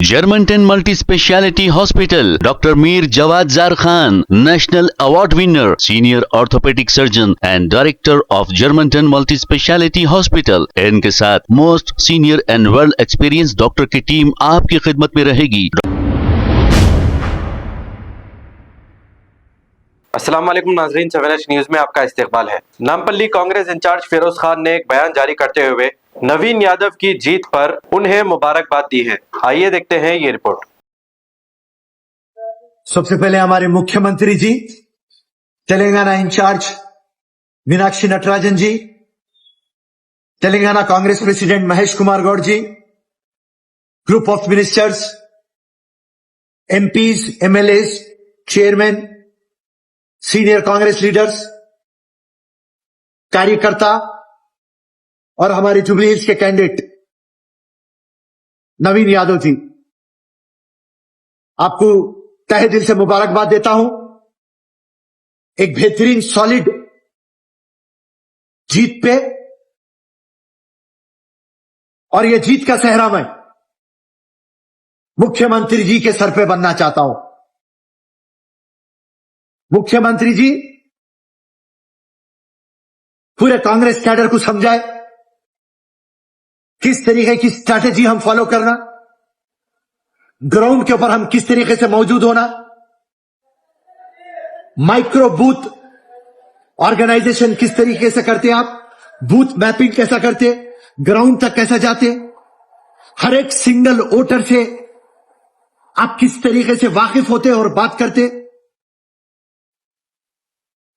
Germantown Multi Speciality Hospital, Dr. Mir Jawad Zar Khan, National Award winner, Senior Orthopedic Surgeon and Director of Germantown Multi Speciality Hospital. इनके साथ most senior and world experience doctor की team आपकी खिदमत में रहेगी। अस्सलाम वालेकुम नाज़रीन, सवेरा न्यूज में आपका इस्तकबाल है। नामपल्ली कांग्रेस इंचार्ज फिरोज खान ने एक बयान जारी करते हुए नवीन यादव की जीत पर उन्हें मुबारकबाद दी है। आइए देखते हैं ये रिपोर्ट। सबसे पहले हमारे मुख्यमंत्री ji, Telangana in charge Meenakshi Natarajan ji, Telangana Congress president Mahesh Kumar Goud ji, group of ministers, MPs, MLAs, chairman, senior Congress leaders, कार्यकर्ता और हमारे जुबली हिल्स के कैंडिडेट नवीन यादव जी, आपको तहे दिल से मुबारकबाद देता हूं। एक बेहतरीन सॉलिड जीत पे, और यह जीत का सेहरा मैं मुख्यमंत्री जी के सर पे बनना चाहता हूं। मुख्यमंत्री जी पूरे कांग्रेस कैडर को समझाए किस तरीके की स्ट्रैटेजी हम फॉलो करना, ग्राउंड के ऊपर हम किस तरीके से मौजूद होना, माइक्रो बूथ ऑर्गेनाइजेशन किस तरीके से करते आप, बूथ मैपिंग कैसा करते, ग्राउंड तक कैसा जाते, हर एक सिंगल वोटर से आप किस तरीके से वाकिफ होते और बात करते।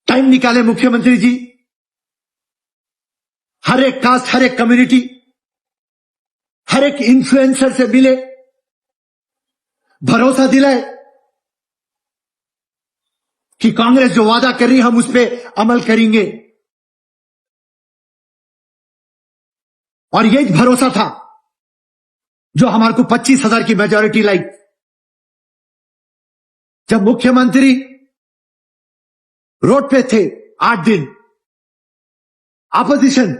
टाइम निकाले मुख्यमंत्री जी, हर एक कास्ट, हर एक कम्युनिटी, हर एक इन्फ्लुएंसर से मिले, भरोसा दिलाए कि कांग्रेस जो वादा कर रही है हम उस पर अमल करेंगे। और यही भरोसा था जो हमारे को 25,000 की मेजॉरिटी लाई। जब मुख्यमंत्री रोड पे थे 8 दिन, अपोजिशन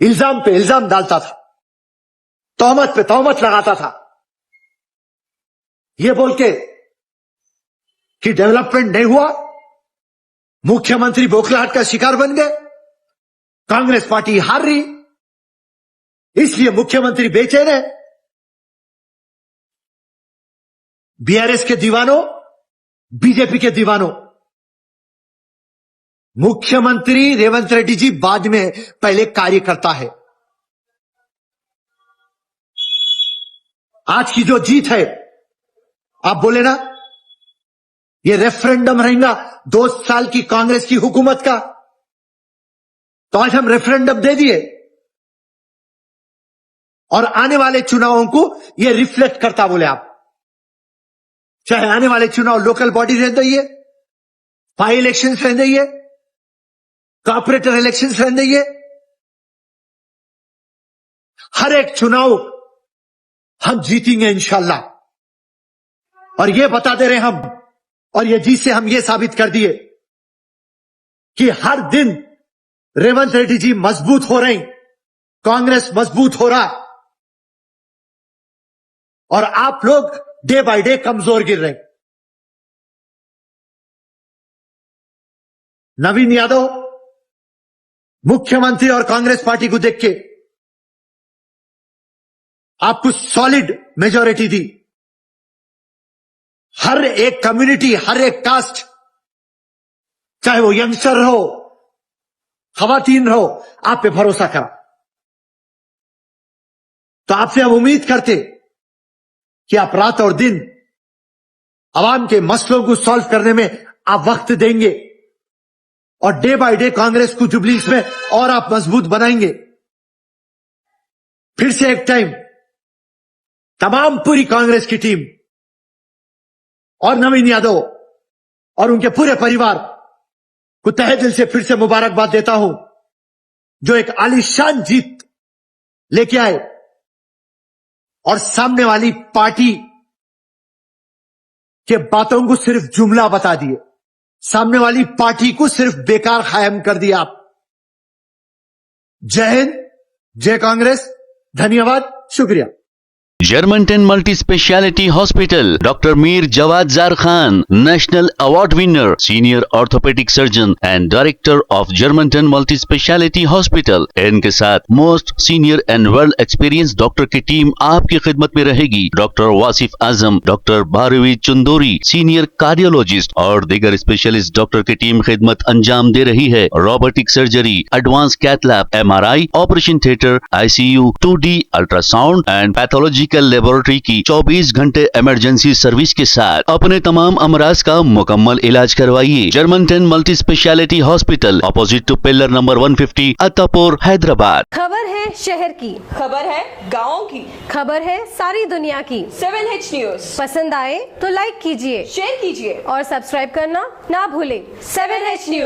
इल्जाम पे इल्जाम डालता था, तोहमत पे तोहमत लगाता था, ये बोल के कि डेवलपमेंट नहीं हुआ, मुख्यमंत्री बौखलाहट का शिकार बन गए, कांग्रेस पार्टी हार रही, इसलिए मुख्यमंत्री बेचैन है। बीआरएस के दीवानों, बीजेपी के दीवानों, मुख्यमंत्री रेवंत रेड्डी जी बाद में पहले कार्यकर्ता है। आज की जो जीत है, आप बोले ना ये रेफरेंडम रहेगा 2 साल की कांग्रेस की हुकूमत का, तो आज हम रेफरेंडम दे दिए और आने वाले चुनावों को ये रिफ्लेक्ट करता बोले आप। चाहे आने वाले चुनाव लोकल बॉडी रहते ही, बाई इलेक्शन रहते ही, कॉर्पोरेटर इलेक्शन रहते ही, हर एक चुनाव हम जीतेंगे इंशाल्लाह। और ये बता दे रहे हम, और ये जीत से हम ये साबित कर दिए कि हर दिन रेवंत रेड्डी जी मजबूत हो रहे हैं, कांग्रेस मजबूत हो रहा, और आप लोग डे बाय डे कमजोर गिर रहे। नवीन यादव मुख्यमंत्री और कांग्रेस पार्टी को देख के आपको सॉलिड मेजॉरिटी दी। हर एक कम्युनिटी, हर एक कास्ट, चाहे वो यंगस्टर हो, खवातीन हो, आप पे भरोसा करा। तो आपसे हम उम्मीद करते कि आप रात और दिन आवाम के मसलों को सॉल्व करने में आप वक्त देंगे, और डे बाय डे कांग्रेस को जुबलीस में और आप मजबूत बनाएंगे। फिर से एक टाइम तमाम पूरी कांग्रेस की टीम और नवीन यादव और उनके पूरे परिवार को तहे दिल से फिर से मुबारकबाद देता हूं, जो एक आलीशान जीत लेके आए और सामने वाली पार्टी के बातों को सिर्फ जुमला बता दिए, सामने वाली पार्टी को सिर्फ बेकार कायम कर दिया आप। जय हिंद, जय कांग्रेस, धन्यवाद। शुक्रिया। Germantown Multi Speciality Hospital, Dr. Mir Jawad Zar Khan, National Award winner, Senior Orthopedic Surgeon and Director of Germantown Multi Speciality Hospital। इनके साथ most senior and well experience doctor की टीम आपकी खिदमत में रहेगी। Doctor Wasif Azam, doctor Bharvi Chandori, senior cardiologist और दीगर specialist doctor की टीम खिदमत अंजाम दे रही है। Robotic surgery, advance cath lab, MRI, operation theatre, ICU, 2D ultrasound and pathology laboratory की 24 घंटे इमरजेंसी सर्विस के साथ अपने तमाम अमराज का मुकम्मल इलाज करवाइए। Germanten multi speciality hospital, opposite to pillar number 150, Attapur, Hyderabad. खबर है शहर की, खबर है गाँव की, खबर है सारी दुनिया की। 7H न्यूज पसंद आए तो लाइक कीजिए, शेयर कीजिए और सब्सक्राइब करना ना भूलें। 7H news.